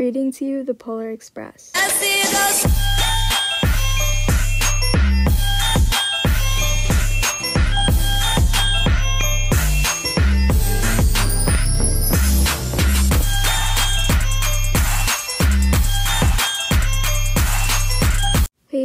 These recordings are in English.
Reading to you the Polar Express. Hey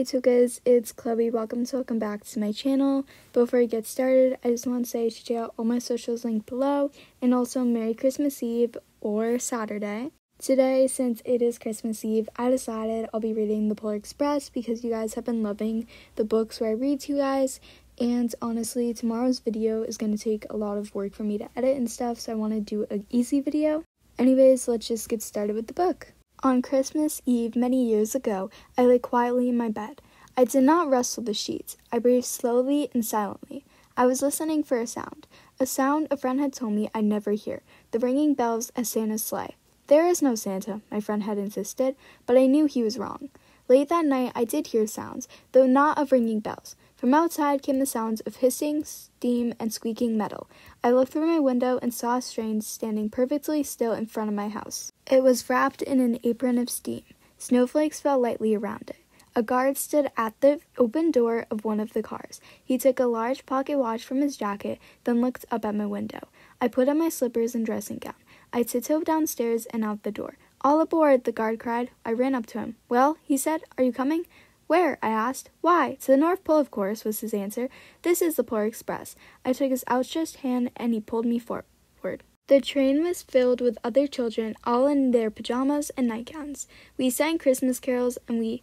Tocas, it's Chloe. Welcome back to my channel. Before I get started, I just want to say check out all my socials linked below, and also Merry Christmas Eve or Saturday. Today, since it is Christmas Eve, I decided I'll be reading the Polar Express because you guys have been loving the books where I read to you guys, and honestly, tomorrow's video is going to take a lot of work for me to edit and stuff, so I want to do an easy video. Anyways, let's just get started with the book. On Christmas Eve many years ago, I lay quietly in my bed. I did not rustle the sheets. I breathed slowly and silently. I was listening for a sound a friend had told me I'd never hear, the ringing bells of Santa's sleigh. There is no Santa, my friend had insisted, but I knew he was wrong. Late that night, I did hear sounds, though not of ringing bells. From outside came the sounds of hissing, steam, and squeaking metal. I looked through my window and saw a train standing perfectly still in front of my house. It was wrapped in an apron of steam. Snowflakes fell lightly around it. A guard stood at the open door of one of the cars. He took a large pocket watch from his jacket, then looked up at my window. I put on my slippers and dressing gown. I tiptoed downstairs and out the door. "All aboard," the guard cried. I ran up to him. "Well," he said, "are you coming?" "Where?" I asked. "Why, to the North Pole, of course," was his answer. "This is the Polar Express." I took his outstretched hand, and he pulled me forward. The train was filled with other children, all in their pajamas and nightgowns. We sang Christmas carols, and we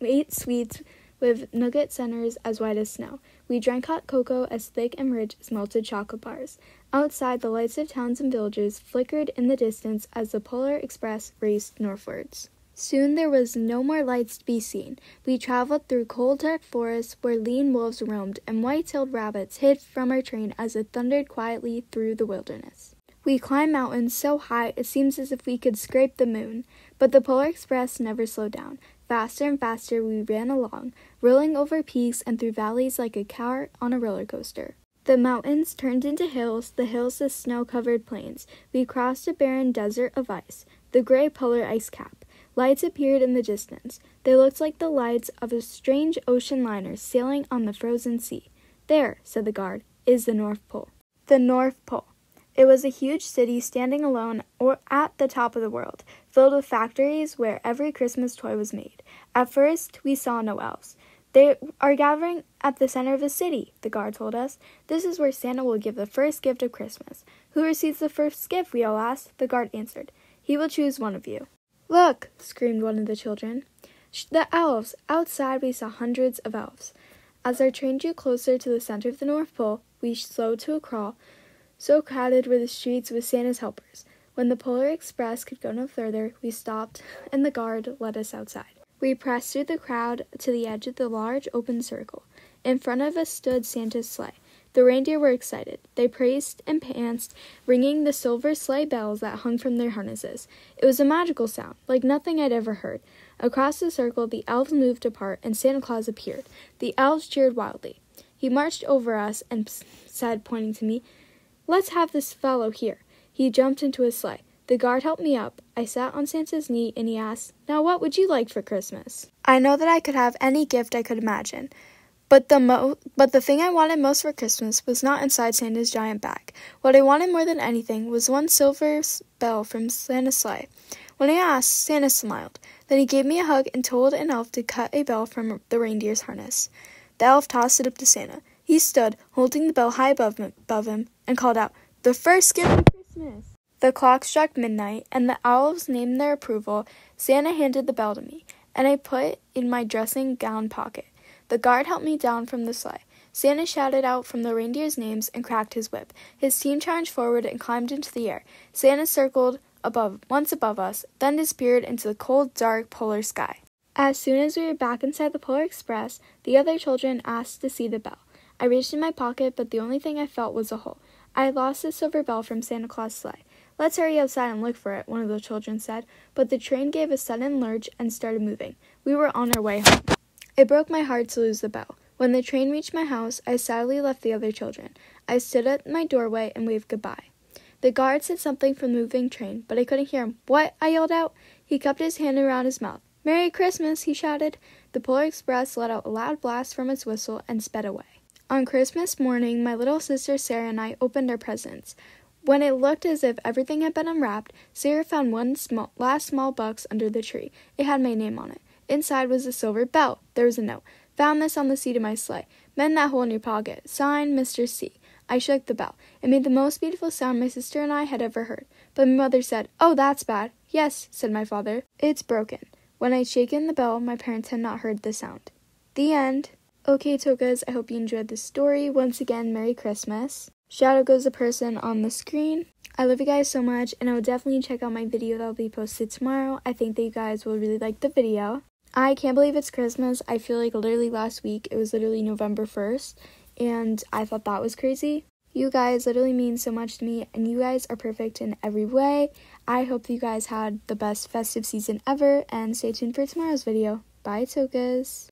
ate sweets with nugget centers as white as snow. We drank hot cocoa as thick and rich as melted chocolate bars. Outside, the lights of towns and villages flickered in the distance as the Polar Express raced northwards. Soon there was no more lights to be seen. We traveled through cold, dark forests where lean wolves roamed and white-tailed rabbits hid from our train as it thundered quietly through the wilderness. We climbed mountains so high it seems as if we could scrape the moon. But the Polar Express never slowed down. Faster and faster we ran along, rolling over peaks and through valleys like a car on a roller coaster. The mountains turned into hills, the hills to snow-covered plains. We crossed a barren desert of ice, the gray polar ice cap. Lights appeared in the distance. They looked like the lights of a strange ocean liner sailing on the frozen sea. "There," said the guard, "is the North Pole." The North Pole. It was a huge city standing alone or at the top of the world, filled with factories where every Christmas toy was made. At first, we saw no elves. "They are gathering at the center of the city," the guard told us. "This is where Santa will give the first gift of Christmas." "Who receives the first gift?" we all asked. The guard answered, "He will choose one of you." "Look!" screamed one of the children. "The elves!" Outside we saw hundreds of elves. As our train drew closer to the center of the North Pole, we slowed to a crawl. So crowded were the streets with Santa's helpers. When the Polar Express could go no further, we stopped, and the guard led us outside. We pressed through the crowd to the edge of the large open circle. In front of us stood Santa's sleigh. The reindeer were excited. They pranced and pranced, ringing the silver sleigh bells that hung from their harnesses. It was a magical sound, like nothing I'd ever heard. Across the circle, the elves moved apart, and Santa Claus appeared. The elves cheered wildly. He marched over us and said, pointing to me, "Let's have this fellow here." He jumped into his sleigh. The guard helped me up. I sat on Santa's knee, and he asked, "Now what would you like for Christmas?" I know that I could have any gift I could imagine. But the thing I wanted most for Christmas was not inside Santa's giant bag. What I wanted more than anything was one silver bell from Santa's sleigh. When I asked, Santa smiled. Then he gave me a hug and told an elf to cut a bell from the reindeer's harness. The elf tossed it up to Santa. He stood, holding the bell high above him, and called out, "The first gift of Christmas!" The clock struck midnight, and the elves named their approval. Santa handed the bell to me, and I put it in my dressing gown pocket. The guard helped me down from the sleigh. Santa shouted out from the reindeer's names and cracked his whip. His team charged forward and climbed into the air. Santa circled once above us, then disappeared into the cold, dark polar sky. As soon as we were back inside the Polar Express, the other children asked to see the bell. I reached in my pocket, but the only thing I felt was a hole. I had lost the silver bell from Santa Claus' sleigh. "Let's hurry outside and look for it," one of the children said, but the train gave a sudden lurch and started moving. We were on our way home. It broke my heart to lose the bell. When the train reached my house, I sadly left the other children. I stood at my doorway and waved goodbye. The guard said something from the moving train, but I couldn't hear him. What? I yelled out. He cupped his hand around his mouth. Merry Christmas, he shouted. The Polar Express let out a loud blast from its whistle and sped away. On Christmas morning, my little sister Sarah and I opened our presents. When it looked as if everything had been unwrapped, Sarah found one last small box under the tree. It had my name on it. Inside was a silver bell. There was a note. Found this on the seat of my sleigh. Mend that hole in your pocket. Signed, Mr. C. I shook the bell. It made the most beautiful sound my sister and I had ever heard. But my mother said, "Oh, that's bad." "Yes," said my father. "It's broken." When I'd shaken the bell, my parents had not heard the sound. The end. Okay, Tocas, I hope you enjoyed this story. Once again, Merry Christmas. Shout out goes the person on the screen. I love you guys so much, and I will definitely check out my video that will be posted tomorrow. I think that you guys will really like the video. I can't believe it's Christmas. I feel like literally last week, it was literally November 1st, and I thought that was crazy. You guys literally mean so much to me, and you guys are perfect in every way. I hope that you guys had the best festive season ever, and stay tuned for tomorrow's video. Bye, Tocas.